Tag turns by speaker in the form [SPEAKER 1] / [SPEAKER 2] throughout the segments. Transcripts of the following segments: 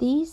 [SPEAKER 1] 30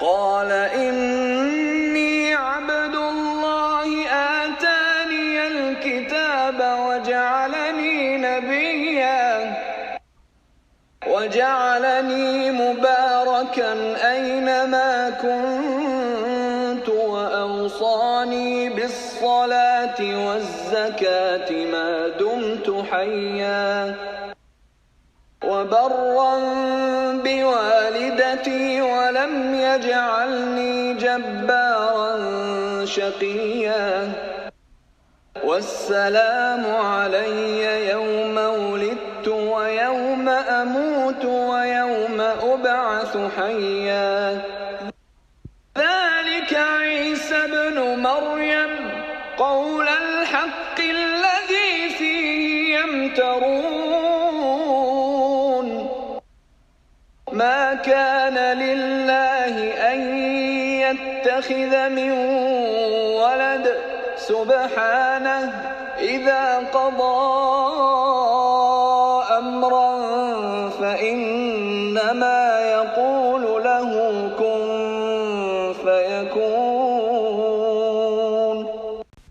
[SPEAKER 2] قال إني عبد الله آتاني الكتاب وجعلني مباركا أينما كنت وأوصاني بالصلاة والزكاة ما دمت حيا وبرا بوالدتي ولم يجعلني جبارا شقيا والسلام علي يوم ولدت ويوم أموت ويوم أبعث حيا ذلك عيسى ابن مريم قول الحق الذي فيه يمترون ما كان لله أن يتخذ من ولد سبحانه إذا قضى أمرا فإنما يقول له كن فيكون।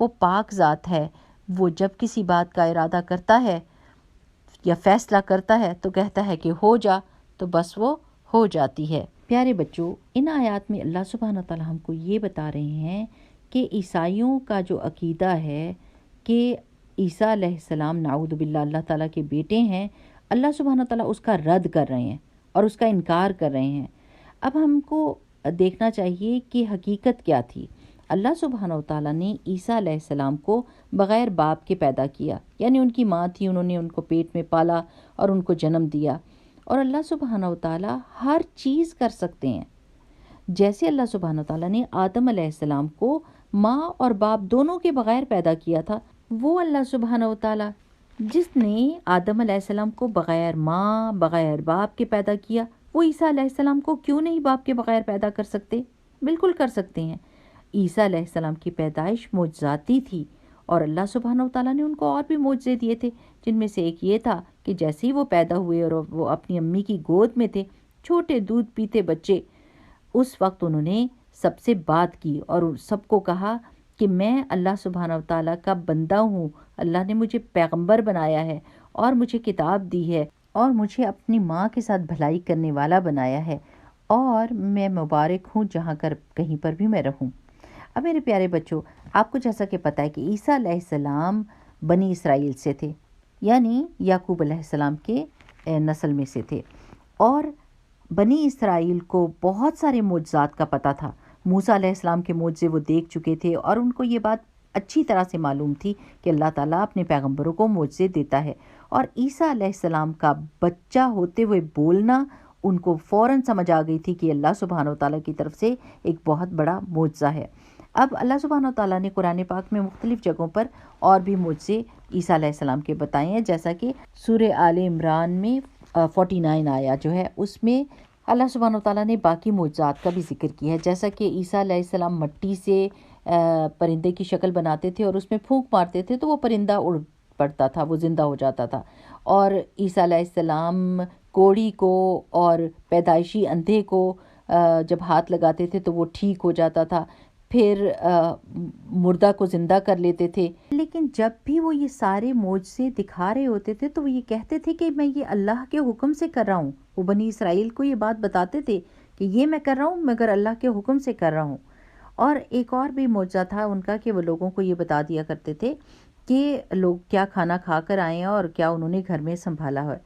[SPEAKER 1] وہ پاک ذات ہے، وہ جب کسی بات کا ارادہ کرتا ہے یا فیصلہ کرتا ہے تو کہتا ہے کہ ہو جا، تو بس وہ ہو جاتی ہے۔ پیارے بچوں، ان آیات میں اللہ سبحانہ تعالیٰ ہم کو یہ بتا رہے ہیں کہ عیسائیوں کا جو عقیدہ ہے کہ عیسیٰ علیہ السلام نعوذ باللہ اللہ تعالیٰ کے بیٹے ہیں، اللہ سبحانہ تعالیٰ اس کا رد کر رہے ہیں اور اس کا انکار کر رہے ہیں۔ اب ہم کو دیکھنا چاہیے کہ حقیقت کیا تھی۔ اللہ سبحانہ تعالیٰ نے عیسیٰ علیہ السلام کو بغیر باپ کے پیدا کیا، یعنی ان کی ماں تھی، انہوں نے ان کو پیٹ میں پالا اور ان کو جنم دیا۔ اور اللہ سبحانہ تعالیٰ ہر چیز کر سکتے ہیں۔ جیسے اللہ سبحانہ تعالیٰ نے آدم علیہ السلام کو ماں اور باپ دونوں کے بغیر پیدا کیا تھا، وہ اللہ سبحانہ تعالیٰ جس نے آدم علیہ السلام کو بغیر ماں بغیر باپ کے پیدا کیا، وہ عیسیٰ علیہ السلام کو کیوں نہیں باپ کے بغیر پیدا کر سکتے؟ بالکل کر سکتے ہیں۔ عیسیٰ علیہ السلام کی پیدائش معجزاتی تھی، اور اللہ سبحانہ تعالیٰ نے ان کو اور بھی معجزے دیے تھے، جن میں سے ایک یہ تھا کہ جیسے ہی وہ پیدا ہوئے اور وہ اپنی امی کی گود میں تھے، چھوٹے دودھ پیتے بچے، اس وقت انہوں نے سب سے بات کی اور سب کو کہا کہ میں اللہ سبحانہ تعالیٰ کا بندہ ہوں، اللہ نے مجھے پیغمبر بنایا ہے اور مجھے کتاب دی ہے اور مجھے اپنی ماں کے ساتھ بھلائی کرنے والا بنایا ہے، اور میں مبارک ہوں جہاں کہیں پر بھی میں رہوں۔ اب میرے پیارے بچوں، آپ کو جیسا کہ پتہ ہے کہ عیسیٰ علیہ السلام بنی اسرائیل سے تھے، یعنی یعقوب علیہ السلام کے نسل میں سے تھے، اور بنی اسرائیل کو بہت سارے معجزات کا پتہ تھا۔ موسیٰ علیہ السلام کے معجزے وہ دیکھ چکے تھے، اور ان کو یہ بات اچھی طرح سے معلوم تھی کہ اللہ تعالیٰ اپنے پیغمبروں کو معجزے دیتا ہے، اور عیسیٰ علیہ السلام کا بچہ ہوتے ہوئے بولنا ان کو فوراً سمجھ آ گئی تھی کہ اللہ سبحانہ تعالیٰ کی طرف سے ایک بہت بڑا معجزہ ہے۔ اب اللہ سبحانہ تعالیٰ نے قرآن پاک میں مختلف جگہوں پر اور بھی معجزے عیسیٰ علیہ السلام کے بتائے ہیں، جیسا کہ سورہ آل عمران میں 49 آیا جو ہے، اس میں اللہ سبحانہ تعالیٰ نے باقی معجزات کا بھی ذکر کیا ہے، جیسا کہ عیسیٰ علیہ السلام مٹی سے پرندے کی شکل بناتے تھے اور اس میں پھونک مارتے تھے تو وہ پرندہ اڑ پڑتا تھا، وہ زندہ ہو جاتا تھا، اور عیسیٰ علیہ السلام کوڑی کو اور پیدائشی اندھے کو جب ہاتھ لگاتے تھے تو وہ ٹھیک ہو جاتا تھا، پھر مردہ کو زندہ کر لیتے تھے۔ لیکن جب بھی وہ یہ سارے معجزے دکھا رہے ہوتے تھے تو وہ یہ کہتے تھے کہ میں یہ اللہ کے حکم سے کر رہا ہوں۔ وہ بنی اسرائیل کو یہ بات بتاتے تھے کہ یہ میں کر رہا ہوں مگر اللہ کے حکم سے کر رہا ہوں۔ اور ایک اور بھی معجزہ تھا ان کا کہ وہ لوگوں کو یہ بتا دیا کرتے تھے کہ لوگ کیا کھانا کھا کر آئے ہیں اور کیا انہوں نے گھر میں سنبھالا ہے۔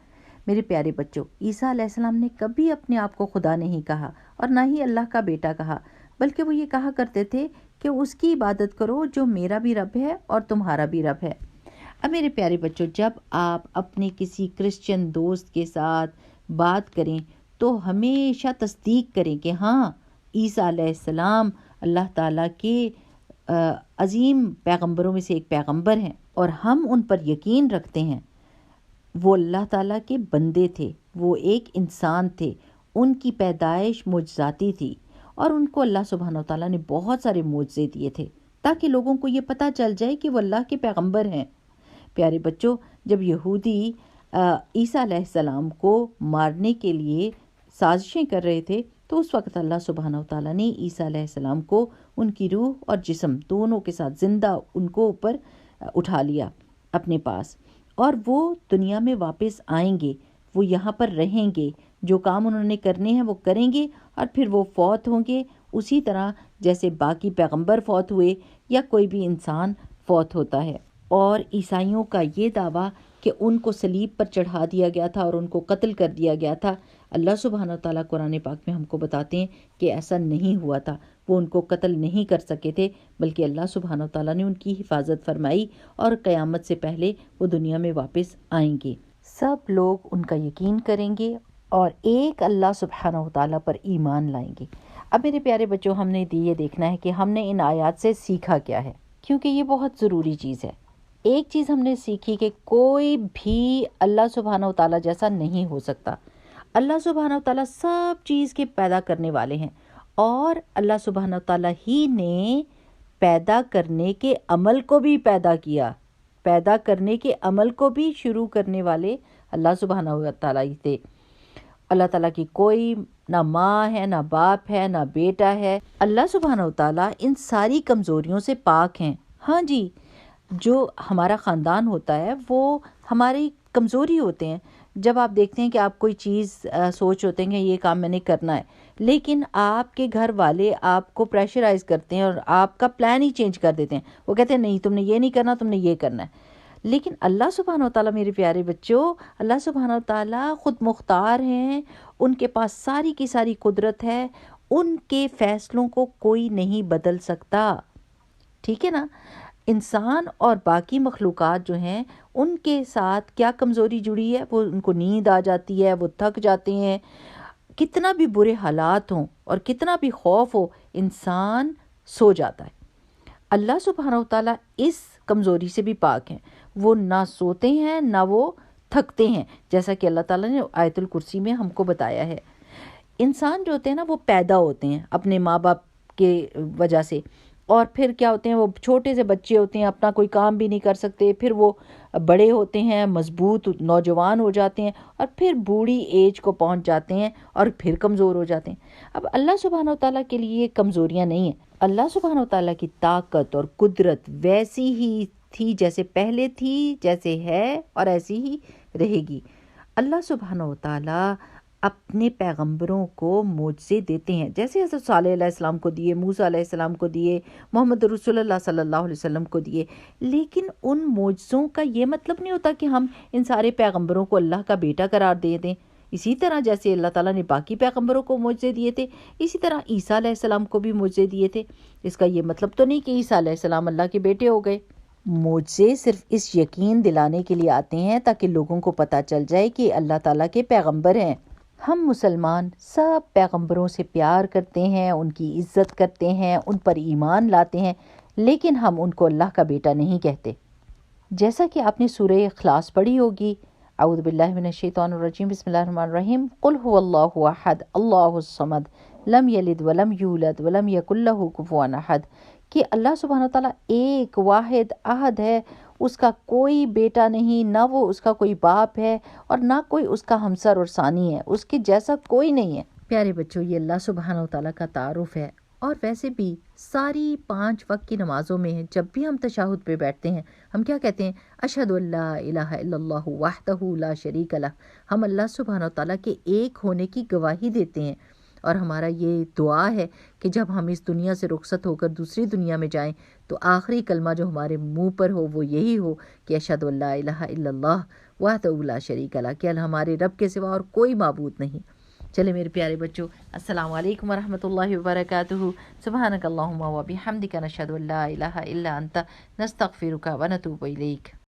[SPEAKER 1] میرے پیارے بچوں، عیسیٰ علیہ السلام نے کبھی اپنے آپ کو خدا نہیں کہا اور نہ ہی اللہ کا بیٹا کہا، بلکہ وہ یہ کہا کرتے تھے کہ اس کی عبادت کرو جو میرا بھی رب ہے اور تمہارا بھی رب ہے۔ اب میرے پیارے بچوں، جب آپ اپنے کسی کرسچن دوست کے ساتھ بات کریں تو ہمیشہ تصدیق کریں کہ ہاں، عیسیٰ علیہ السلام اللہ تعالیٰ کے عظیم پیغمبروں میں سے ایک پیغمبر ہیں اور ہم ان پر یقین رکھتے ہیں۔ وہ اللہ تعالیٰ کے بندے تھے، وہ ایک انسان تھے، ان کی پیدائش معجزاتی تھی، اور ان کو اللہ سبحانہ تعالیٰ نے بہت سارے معجزے دیے تھے تاکہ لوگوں کو یہ پتہ چل جائے کہ وہ اللہ کے پیغمبر ہیں۔ پیارے بچوں، جب یہودی عیسیٰ علیہ السلام کو مارنے کے لیے سازشیں کر رہے تھے تو اس وقت اللہ سبحانہ تعالیٰ نے عیسیٰ علیہ السلام کو ان کی روح اور جسم دونوں کے ساتھ زندہ ان کو اوپر اٹھا لیا اپنے پاس، اور وہ دنیا میں واپس آئیں گے، وہ یہاں پر رہیں گے، جو کام انہوں نے کرنے ہیں وہ کریں گے، اور پھر وہ فوت ہوں گے اسی طرح جیسے باقی پیغمبر فوت ہوئے یا کوئی بھی انسان فوت ہوتا ہے۔ اور عیسائیوں کا یہ دعویٰ کہ ان کو صلیب پر چڑھا دیا گیا تھا اور ان کو قتل کر دیا گیا تھا، اللہ سبحانہ تعالیٰ قرآن پاک میں ہم کو بتاتے ہیں کہ ایسا نہیں ہوا تھا، وہ ان کو قتل نہیں کر سکے تھے، بلکہ اللہ سبحانہ تعالیٰ نے ان کی حفاظت فرمائی اور قیامت سے پہلے وہ دنیا میں واپس آئیں گے۔ سب لوگ ان کا یقین کریں گے اور ایک اللہ سبحانہ تعالیٰ پر ایمان لائیں گے۔ اب میرے پیارے بچوں، ہم نے یہ دیکھنا ہے کہ ہم نے ان آیات سے سیکھا کیا ہے، کیونکہ یہ بہت ضروری چیز ہے۔ ایک چیز ہم نے سیکھی کہ کوئی بھی اللہ سبحانہ تعالیٰ جیسا نہیں ہو سکتا۔ اللہ سبحانہ تعالیٰ سب چیز کے پیدا کرنے والے ہیں، اور اللہ سبحانہ تعالیٰ ہی نے پیدا کرنے کے عمل کو بھی پیدا کیا، پیدا کرنے کے عمل کو بھی شروع کرنے والے اللہ سبحانہ تعالیٰ ہی تھے۔ اللہ تعالیٰ کی کوئی نہ ماں ہے، نہ باپ ہے، نہ بیٹا ہے۔ اللہ سبحانہ تعالیٰ ان ساری کمزوریوں سے پاک ہیں، ہاں جی، جو ہمارا خاندان ہوتا ہے وہ ہماری کمزوری ہوتے ہیں. جب آپ دیکھتے ہیں کہ آپ کوئی چیز سوچ ہوتے ہیں کہ یہ کام میں نے کرنا ہے، لیکن آپ کے گھر والے آپ کو پریشرائز کرتے ہیں اور آپ کا پلان ہی چینج کر دیتے ہیں. وہ کہتے ہیں نہیں تم نے یہ نہیں کرنا، تم نے یہ کرنا ہے. لیکن اللہ سبحانہ و تعالیٰ میرے پیارے بچوں، اللہ سبحانہ و تعالیٰ خود مختار ہیں، ان کے پاس ساری کی ساری قدرت ہے، ان کے فیصلوں کو کوئی نہیں بدل سکتا. ٹھیک ہے نا؟ انسان اور باقی مخلوقات جو ہیں ان کے ساتھ کیا کمزوری جڑی ہے؟ وہ ان کو نیند آ جاتی ہے، وہ تھک جاتے ہیں. کتنا بھی برے حالات ہوں اور کتنا بھی خوف ہو، انسان سو جاتا ہے. اللہ سبحانہ و تعالیٰ اس کمزوری سے بھی پاک ہیں. وہ نہ سوتے ہیں نہ وہ تھکتے ہیں، جیسا کہ اللہ تعالیٰ نے آیت الکرسی میں ہم کو بتایا ہے. انسان جو ہوتے ہیں نا وہ پیدا ہوتے ہیں اپنے ماں باپ کے وجہ سے، اور پھر کیا ہوتے ہیں، وہ چھوٹے سے بچے ہوتے ہیں، اپنا کوئی کام بھی نہیں کر سکتے، پھر وہ بڑے ہوتے ہیں، مضبوط نوجوان ہو جاتے ہیں، اور پھر بوڑھی ایج کو پہنچ جاتے ہیں اور پھر کمزور ہو جاتے ہیں. اب اللہ سبحانہ و تعالیٰ کے لیے یہ کمزوریاں نہیں ہیں. اللہ سبحانہ و تعالیٰ کی طاقت اور قدرت ویسی ہی تھی جیسے پہلے تھی، جیسے ہے اور ایسی ہی رہے گی. اللہ سبحانہ و تعالیٰ اپنے پیغمبروں کو معجزے دیتے ہیں، جیسے حضرت صالح علیہ السلام کو دیے، موسیٰ علیہ السلام کو دیے، محمد رسول اللہ صلی اللہ علیہ وسلم کو دیے. لیکن ان معجزوں کا یہ مطلب نہیں ہوتا کہ ہم ان سارے پیغمبروں کو اللہ کا بیٹا قرار دے دیں. اسی طرح جیسے اللہ تعالیٰ نے باقی پیغمبروں کو معجزے دیے تھے، اسی طرح عیسیٰ علیہ السلام کو بھی معجزے دیے تھے. اس کا یہ مطلب تو نہیں کہ عیسیٰ علیہ السلام اللہ کے بیٹے ہو گئے. معجزے صرف اس یقین دلانے کے لیے آتے ہیں تاکہ لوگوں کو پتہ چل جائے کہ اللہ تعالیٰ کے پیغمبر ہیں. ہم مسلمان سب پیغمبروں سے پیار کرتے ہیں، ان کی عزت کرتے ہیں، ان پر ایمان لاتے ہیں، لیکن ہم ان کو اللہ کا بیٹا نہیں کہتے. جیسا کہ آپ نے سورہ اخلاص پڑھی ہوگی، اعوذ باللہ من الشیطان الرجیم، بسم اللہ الرحمن الرحیم، قل هو اللہ احد اللہ الصمد لم یلد ولم یولد ولم یکن لہ کفوا احد، کہ اللہ سبحانہ تعالیٰ ایک واحد احد ہے، اس کا کوئی بیٹا نہیں، نہ وہ اس کا کوئی باپ ہے اور نہ کوئی اس کا ہمسر اور ثانی ہے، اس کے جیسا کوئی نہیں ہے. پیارے بچوں، یہ اللہ سبحانہ تعالیٰ کا تعارف ہے. اور ویسے بھی ساری 5 وقت کی نمازوں میں جب بھی ہم تشہد پہ بیٹھتے ہیں ہم کیا کہتے ہیں؟ اشہد ان لا الہ الا اللہ وحدہ لا شریک لہ. ہم اللہ سبحانہ تعالیٰ کے ایک ہونے کی گواہی دیتے ہیں. اور ہمارا یہ دعا ہے کہ جب ہم اس دنیا سے رخصت ہو کر دوسری دنیا میں جائیں تو آخری کلمہ جو ہمارے منہ پر ہو وہ یہی ہو کہ اشہد ان لا الہ الا اللہ وحدہ لا شریک لہ، کہ ہمارے رب کے سوا اور کوئی معبود نہیں. چلے میرے پیارے بچوں، السلام علیکم ورحمۃ اللہ وبرکاتہ. سبحانک اللہم و بحمدک، نشہد ان لا الہ الا انت، نستغفرک و نتوب الیک.